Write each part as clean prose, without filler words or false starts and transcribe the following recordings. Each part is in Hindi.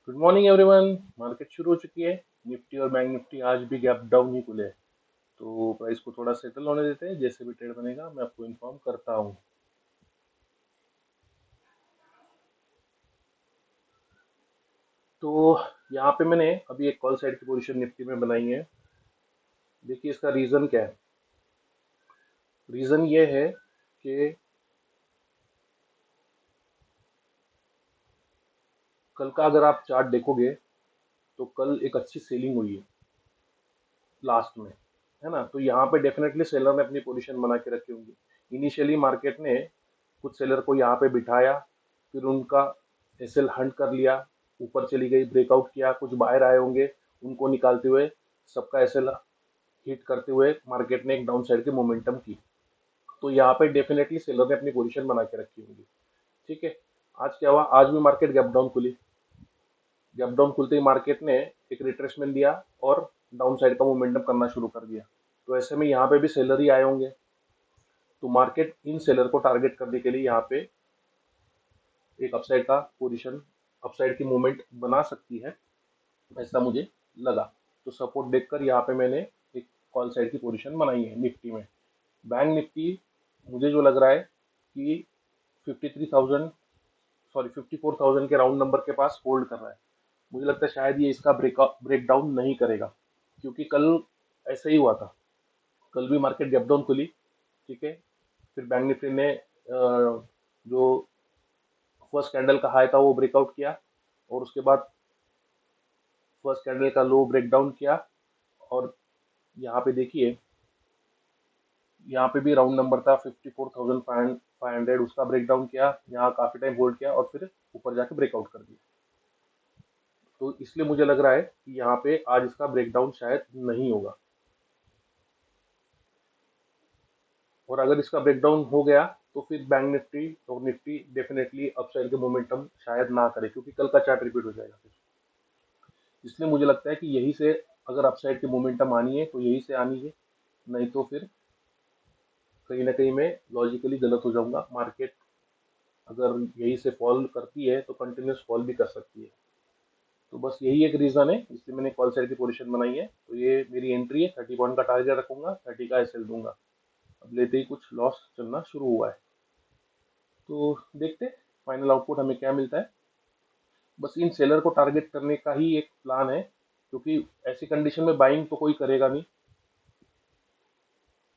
Good morning everyone. मार्केट शुरू हो चुकी है। निफ्टी और बैंक निफ्टी आज भी गैप डाउन ही खुले हैं। तो प्राइस को थोड़ा सेटल होने देते हैं, जैसे भी ट्रेड बनेगा मैं आपको इन्फॉर्म करता हूँ। तो यहाँ पे मैंने अभी एक कॉल साइड की पोजीशन निफ्टी में बनाई है। देखिए इसका रीज़न क्या है। रीज़न ये है कि कल का अगर आप चार्ट देखोगे तो कल एक अच्छी सेलिंग हुई है लास्ट में, है ना। तो यहाँ पे डेफिनेटली सेलर ने अपनी पोजीशन बना के रखी होंगी। इनिशियली मार्केट ने कुछ सेलर को यहाँ पे बिठाया, फिर उनका एसएल हंट कर लिया, ऊपर चली गई, ब्रेकआउट किया, कुछ बाहर आए होंगे, उनको निकालते हुए सबका एसएल हिट करते हुए मार्केट ने एक डाउन साइड की मोमेंटम की। तो यहाँ पे डेफिनेटली सेलर ने अपनी पोजीशन बना के रखी होंगी। ठीक है। आज क्या हुआ, आज भी मार्केट गैप डाउन खुली। गैप डाउन खुलते ही मार्केट ने एक रिट्रेसमेंट दिया और डाउन साइड का मोमेंटम करना शुरू कर दिया। तो ऐसे में यहाँ पे भी सेलर ही आए होंगे। तो मार्केट इन सेलर को टारगेट करने के लिए यहाँ पे एक अपसाइड का पोजीशन, अपसाइड की मूवमेंट बना सकती है, ऐसा मुझे लगा। तो सपोर्ट देखकर यहाँ पे मैंने एक कॉल साइड की पोजीशन बनाई है निफ्टी में। बैंक निफ्टी मुझे जो लग रहा है कि 53,000, सॉरी 54,000 के राउंड नंबर के पास होल्ड कर रहा है। मुझे लगता है शायद ये इसका ब्रेक डाउन नहीं करेगा, क्योंकि कल ऐसा ही हुआ था। कल भी मार्केट गैप डाउन खुली। ठीक है। फिर बैंक निफ्टी ने जो फर्स्ट कैंडल का हाई था वो ब्रेकआउट किया, और उसके बाद फर्स्ट कैंडल का लो ब्रेक डाउन किया। और यहाँ पे देखिए, यहाँ पे भी राउंड नंबर था 54,500, उसका ब्रेक डाउन किया, यहाँ काफी टाइम होल्ड किया और फिर ऊपर जाके ब्रेकआउट कर दिया। तो इसलिए मुझे लग रहा है कि यहाँ पे आज इसका ब्रेकडाउन शायद नहीं होगा। और अगर इसका ब्रेकडाउन हो गया तो फिर बैंक निफ्टी और निफ्टी डेफिनेटली अपसाइड के मोमेंटम शायद ना करे, क्योंकि कल का चार्ट रिपीट हो जाएगा फिर। इसलिए मुझे लगता है कि यही से अगर अपसाइड की मोमेंटम आनी है तो यही से आनी है, नहीं तो फिर कहीं ना कहीं मैं लॉजिकली गलत हो जाऊंगा। मार्केट अगर यही से फॉल करती है तो कंटिन्यूस फॉल भी कर सकती है। तो बस यही एक रीज़न है, इसलिए मैंने कॉल साइड की पोजीशन बनाई है। तो ये मेरी एंट्री है, 30 पॉइंट का टारगेट रखूंगा, 30 का एसएल दूंगा। अब लेते ही कुछ लॉस चलना शुरू हुआ है। तो देखते फाइनल आउटपुट हमें क्या मिलता है। बस इन सेलर को टारगेट करने का ही एक प्लान है, क्योंकि ऐसी कंडीशन में बाइंग तो कोई करेगा नहीं।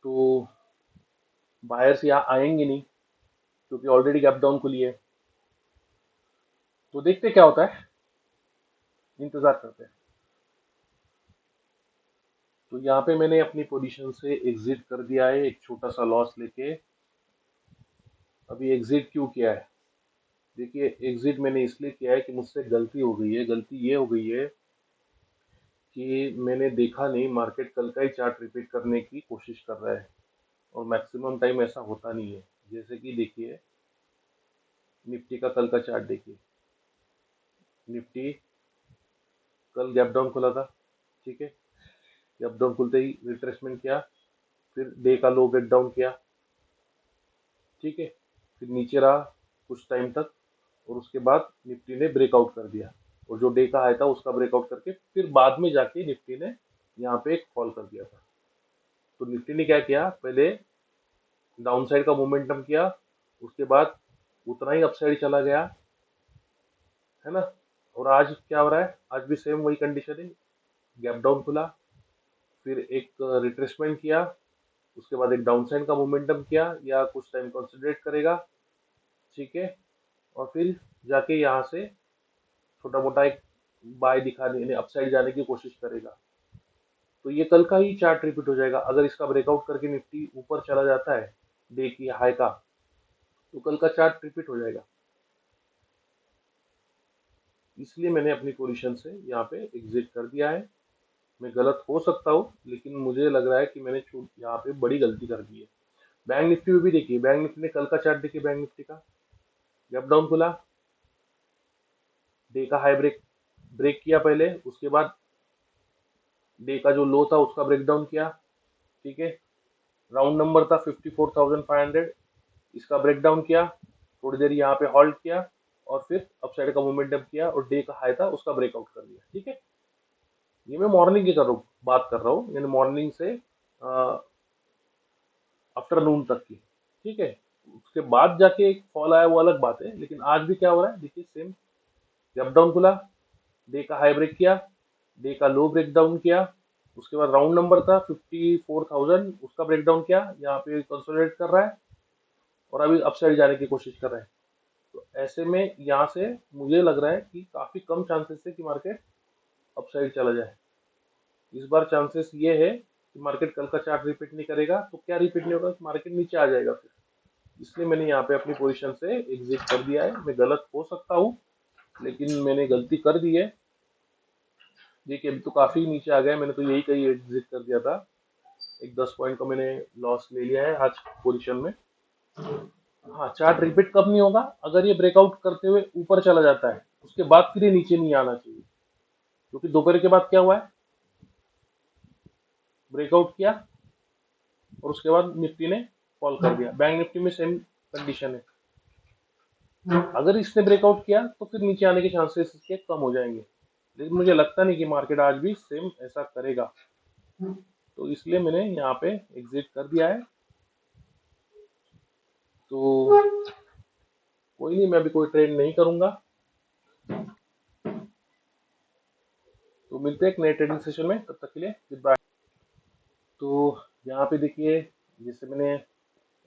तो बायर्स यहाँ आएंगे नहीं, क्योंकि ऑलरेडी गैप डाउन खुली है। तो देखते क्या होता है, इंतजार करते हैं। तो यहाँ पे मैंने अपनी पोजीशन से एग्जिट कर दिया है एक छोटा सा लॉस लेके। अभी एग्जिट क्यों किया है, देखिए एग्जिट मैंने इसलिए किया है कि मुझसे गलती हो गई है। गलती ये हो गई है कि मैंने देखा नहीं, मार्केट कल का ही चार्ट रिपीट करने की कोशिश कर रहा है, और मैक्सिमम टाइम ऐसा होता नहीं है। जैसे कि देखिए निफ्टी का कल का चार्ट देखिए। निफ्टी कल गैप डाउन खुला था। ठीक है। गैप डाउन खुलते ही रिट्रेसमेंट किया, फिर डे का लो ब्रेक डाउन किया। ठीक है। फिर नीचे रहा कुछ टाइम तक, और उसके बाद निफ्टी ने ब्रेकआउट कर दिया, और जो डे का हाई था उसका ब्रेकआउट करके फिर बाद में जाके निफ्टी ने यहाँ पे एक फॉल कर दिया था। तो निफ्टी ने क्या किया, पहले डाउन साइड का मोमेंटम किया, उसके बाद उतना ही अपसाइड चला गया, है ना। और आज क्या हो रहा है, आज भी सेम वही कंडीशन है। गैप डाउन खुला, फिर एक रिट्रेसमेंट किया, उसके बाद एक डाउन साइड का मोमेंटम किया, या कुछ टाइम कंसिडरेट करेगा। ठीक है। और फिर जाके यहाँ से छोटा मोटा एक बाय दिखाने यानी अपसाइड जाने की कोशिश करेगा। तो ये कल का ही चार्ट रिपीट हो जाएगा। अगर इसका ब्रेकआउट करके निफ्टी ऊपर चला जाता है डे की हाई का, तो कल का चार्ट रिपीट हो जाएगा। इसलिए मैंने अपनी पोजीशन से यहाँ पे एग्जिट कर दिया है। मैं गलत हो सकता हूँ, लेकिन मुझे लग रहा है कि मैंने यहाँ पे बड़ी गलती कर दी है। बैंक निफ्टी में भी देखिए, बैंक निफ्टी ने कल का चार्ट देखिए, बैंक निफ्टी का गैप डाउन खुला, डे का हाई ब्रेक ब्रेक किया पहले, उसके बाद डे का जो लो था उसका ब्रेक डाउन किया। ठीक है। राउंड नंबर था 54,500, इसका ब्रेक डाउन किया, थोड़ी देर यहाँ पे हॉल्ट किया, और फिर अपसाइड का मोमेंटम किया और डे का हाई था उसका ब्रेकआउट कर दिया। ठीक है, ये मैं मॉर्निंग की बात कर रहा हूँ, यानी मॉर्निंग से आफ्टरनून तक की। ठीक है, उसके बाद जाके एक फॉल आया वो अलग बात है, लेकिन आज भी क्या हो रहा है देखिए, सेम गैप डाउन खुला, डे का हाई ब्रेक किया, डे का लो ब्रेक डाउन किया, उसके बाद राउंड नंबर था 54,000, उसका ब्रेक डाउन किया, यहाँ पे कंसोलिडेट कर रहा है और अभी अपसाइड जाने की कोशिश कर रहा है। तो ऐसे में यहाँ से मुझे लग रहा है कि काफी कम चांसेस है कि मार्केट अपसाइड चला जाए। इस बार चांसेस ये है कि मार्केट कल का चार्ट रिपीट नहीं करेगा, तो क्या रिपीट नहीं होगा, मार्केट नीचे आ जाएगा फिर। इसलिए मैंने यहाँ पे अपनी पोजीशन से एग्जिट कर दिया है। मैं गलत हो सकता हूँ, लेकिन मैंने गलती कर दी है। देखिए अभी तो काफी नीचे आ गया है, मैंने तो यही कही एग्जिट कर दिया था। एक 10 पॉइंट का मैंने लॉस ले लिया है आज पोजीशन में। हाँ, चार्ट रिपीट कब नहीं होगा, अगर ये ब्रेकआउट करते हुए ऊपर चला जाता है, उसके बाद फिर ये नीचे नहीं आना चाहिए। क्योंकि दोपहर के बाद क्या हुआ है, ब्रेकआउट किया और उसके बाद निफ्टी ने फॉल कर दिया। बैंक निफ्टी में सेम कंडीशन है, अगर इसने ब्रेकआउट किया तो फिर नीचे आने के चांसेस इसके कम हो जाएंगे, लेकिन मुझे लगता नहीं कि मार्केट आज भी सेम ऐसा करेगा। तो इसलिए मैंने यहाँ पे एग्जिट कर दिया है। तो कोई नहीं, मैं अभी कोई ट्रेड नहीं करूंगा। तो मिलते हैं एक नए ट्रेडिंग सेशन में, तब तक के लिए गुड बाय। तो यहाँ पे देखिए, जैसे मैंने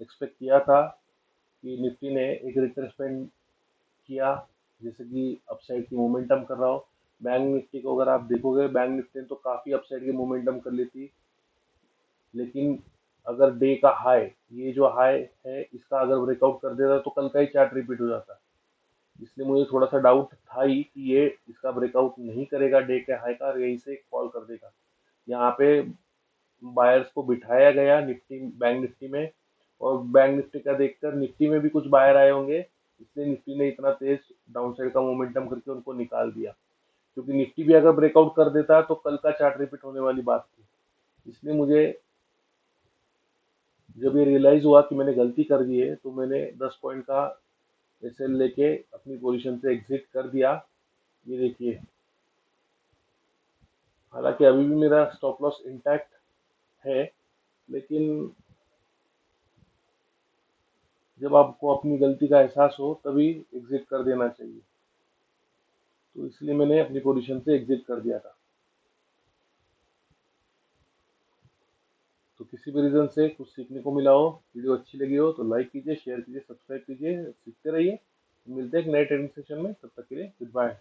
एक्सपेक्ट किया था कि निफ्टी ने एक रिट्रेसमेंट किया, जैसे कि अपसाइड की मोमेंटम कर रहा हो। बैंक निफ्टी को अगर आप देखोगे, बैंक निफ्टी ने तो काफी अपसाइड की मोमेंटम कर ली थी, लेकिन अगर डे का हाई, ये जो हाई है इसका अगर ब्रेकआउट कर देता तो कल का ही चार्ट रिपीट हो जाता। इसलिए मुझे थोड़ा सा डाउट था ही कि ये इसका ब्रेकआउट नहीं करेगा डे के हाई का, और यहीं से फॉल कर देगा। यहाँ पे बायर्स को बिठाया गया निफ्टी, बैंक निफ्टी में, और बैंक निफ्टी का देखकर निफ्टी में भी कुछ बायर आए होंगे, इसलिए निफ्टी ने इतना तेज डाउनसाइड का मोमेंटम करके उनको निकाल दिया। क्योंकि निफ्टी भी अगर ब्रेकआउट कर देता तो कल का चार्ट रिपीट होने वाली बात थी। इसलिए मुझे जब ये रियलाइज हुआ कि मैंने गलती कर दी है, तो मैंने 10 पॉइंट का एसएल लेके अपनी पोजीशन से एग्जिट कर दिया। ये देखिए, हालांकि अभी भी मेरा स्टॉप लॉस इंटैक्ट है, लेकिन जब आपको अपनी गलती का एहसास हो तभी एग्जिट कर देना चाहिए। तो इसलिए मैंने अपनी पोजीशन से एग्जिट कर दिया था। तो किसी भी रीजन से कुछ सीखने को मिला हो, वीडियो अच्छी लगी हो तो लाइक कीजिए, शेयर कीजिए, सब्सक्राइब कीजिए, सीखते रहिए। मिलते हैं एक नए ट्रेनिंग सेशन में, तब तक के लिए गुड बाय।